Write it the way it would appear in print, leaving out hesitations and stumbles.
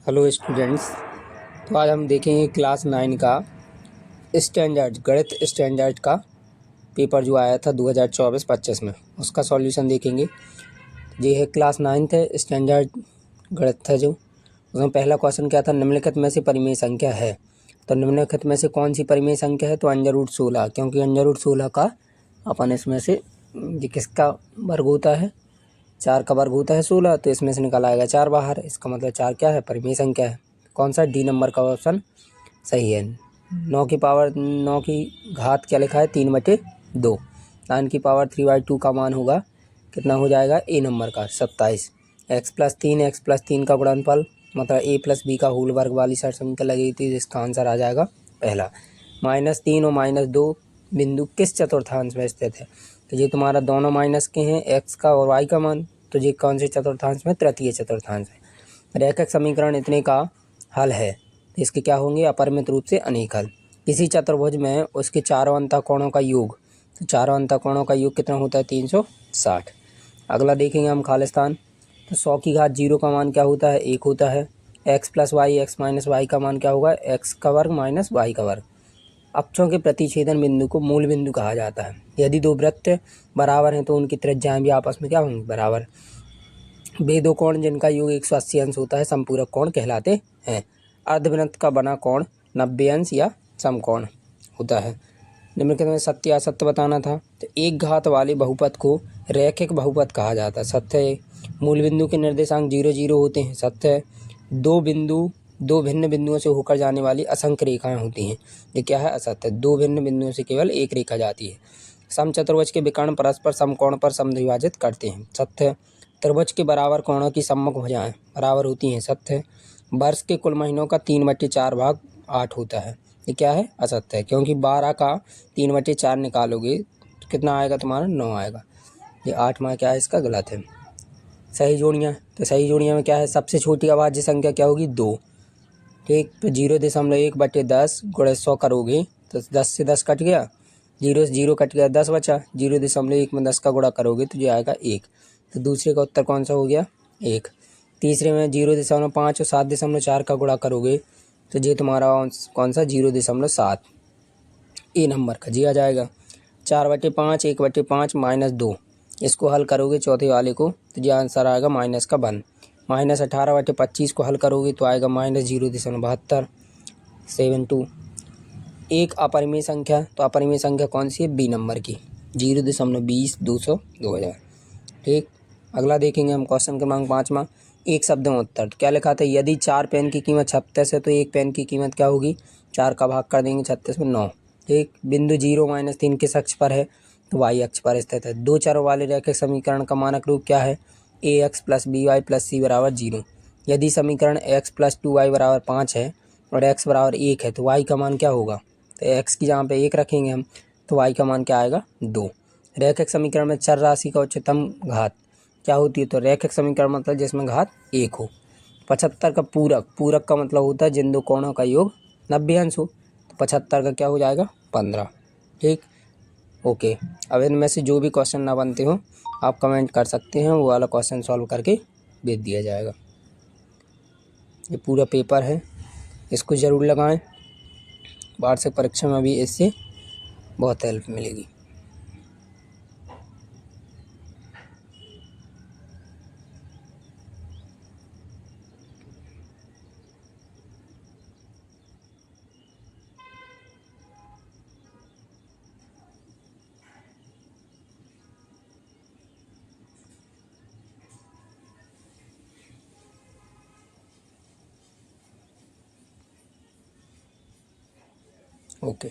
Hello students. तो आज हम देखेंगे क्लास 9 का स्टैंडर्ड गणित स्टैंडर्ड का पेपर जो आया था 2024-25 में, उसका सॉल्यूशन देखेंगे। ये है क्लास 9 है, स्टैंडर्ड गणित था। जो उसमें पहला क्वेश्चन क्या था, निम्नलिखित में से परिमेय संख्या है। तो निम्नलिखित में से कौन सी परिमेय संख्या है, तो √16, क्योंकि √16 का अपन इसमें से ये किसका वर्ग होता है, 4 का वर्ग होता है 16, तो इसमें से निकल आएगा 4 बाहर। इसका मतलब 4 क्या है, परिमेय संख्या है। कौन सा, डी नंबर का ऑप्शन सही है। 9 की घात क्या लिखा है, 3/2। 9 की पावर 3/2 का मान होगा, कितना हो जाएगा, ए नंबर का 27। x+3 का गुणनफल, मतलब a+b का होल वर्ग वाली शर्त समीकरण लगी थी, जिसका आंसर आ जाएगा पहला। -3 और -2 बिंदु किस चतुर्थांश में स्थित है। तो ये तुम्हारा दोनों माइनस के हैं, x का और y का मान, तो ये कौन से चतुर्थांश में, तृतीय चतुर्थांश में। रैखिक समीकरण इतने का हल है, तो इसके क्या होंगे, अपरिमित रूप से अनेक हल। किसी चतुर्भुज में उसके चारों अंतःकोणों का योग, तो चारों अंतःकोणों का योग कितना होता है, 360। अगला देखेंगे हम खालिस्तान। तो 100 की घात 0 का मान क्या होता है, 1 होता है। x+y का मान क्या होगा, x का वर्ग माइनस y का वर्ग। अक्षों के प्रतिच्छेदन बिंदु को मूल बिंदु कहा जाता है। यदि दो वृत्त बराबर हैं तो उनकी त्रिज्याएं भी आपस में क्या होंगी, बराबर। वे दो कोण जिनका योग 180 अंश होता है संपूरक कोण कहलाते हैं। अर्धवृत्त का बना कोण 90 अंश या समकोण होता है। निम्नलिखित में सत्य या असत्य बताना था। तो एक घात वाले बहुपद को रैखिक बहुपद कहा जाता है, सत्य है। मूल बिंदु के निर्देशांक 0 0 होते हैं, सत्य है। दो भिन्न बिंदुओं से होकर जाने वाली असंख्य रेखाएं होती हैं, ये क्या है, असत्य। दो भिन्न बिंदुओं से केवल एक रेखा जाती है। समचतुर्भुज के विकर्ण परस्पर समकोण पर समद्विभाजित करते हैं, सत्य है। त्रिभुज के बराबर कोणों की सम्मुख भुजाएं बराबर होती हैं, सत्य है। वर्ष के कुल महीनों का 3/4 भाग 8 होता है, ये क्या है, असत्य है। क्योंकि 12 का 3/4 निकालोगे तो कितना आएगा, तुम्हारा 9 आएगा। ये 8 में क्या है, इसका गलत है। सही जोड़ियाँ, तो सही जोड़ियाँ में क्या है, सबसे छोटी अभाज्य संख्या क्या होगी, 2। ठीक, तो 0.1/10 गुणे 100 करोगे तो 10 से 10 कट गया, 0 से 0 कट गया, 10 बचा। 0.1 में 10 का गुणा करोगे तो ये आएगा 1। तो दूसरे का उत्तर कौन सा हो गया, 1। तीसरे में 0.5 और 7.4 का गुणा करोगे तो ये तुम्हारा कौन सा, 0.7, ए नंबर का जी आ जाएगा। 4/5, 1/5 -2, इसको हल करोगे चौथे वाले को तो ये आंसर आएगा -1। -18/25 को हल करोगे तो आएगा -0.72 72। एक अपरिमेय संख्या, तो अपरिमेय संख्या कौन सी है, बी नंबर की, 0.20 200 2000। ठीक, अगला देखेंगे हम क्वेश्चन क्रमांक 5वां। एक शब्द में उत्तर, तो क्या लिखा था, यदि 4 पेन की कीमत 36 है तो एक पेन की कीमत क्या होगी, 4 का भाग कर देंगे 36 में 9। ठीक, बिंदु 0-3 किस अक्ष पर है, तो y अक्ष पर स्थित है। दो चरों वाले रैखिक समीकरण का मानक रूप क्या है, ax + by + c = 0। यदि समीकरण x + 2y = 5 है और x = 1 है तो y का मान क्या होगा, तो x की जहाँ पे 1 रखेंगे हम तो y का मान क्या आएगा, 2। रैखिक समीकरण में चर राशि का उच्चतम घात क्या होती है, तो रैखिक समीकरण मतलब जिसमें घात 1 हो। 75 का पूरक का मतलब होता है जिन दो कोणों का योग 90 अंश हो, तो 75 का क्या हो जाएगा, 15। ठीक, ओके। अब इनमें से जो भी क्वेश्चन ना बनते हो आप कमेंट कर सकते हैं, वो वाला क्वेश्चन सॉल्व करके भेज दिया जाएगा। ये पूरा पेपर है, इसको ज़रूर लगाएं, वार्षिक परीक्षा में भी इससे बहुत हेल्प मिलेगी। ओके।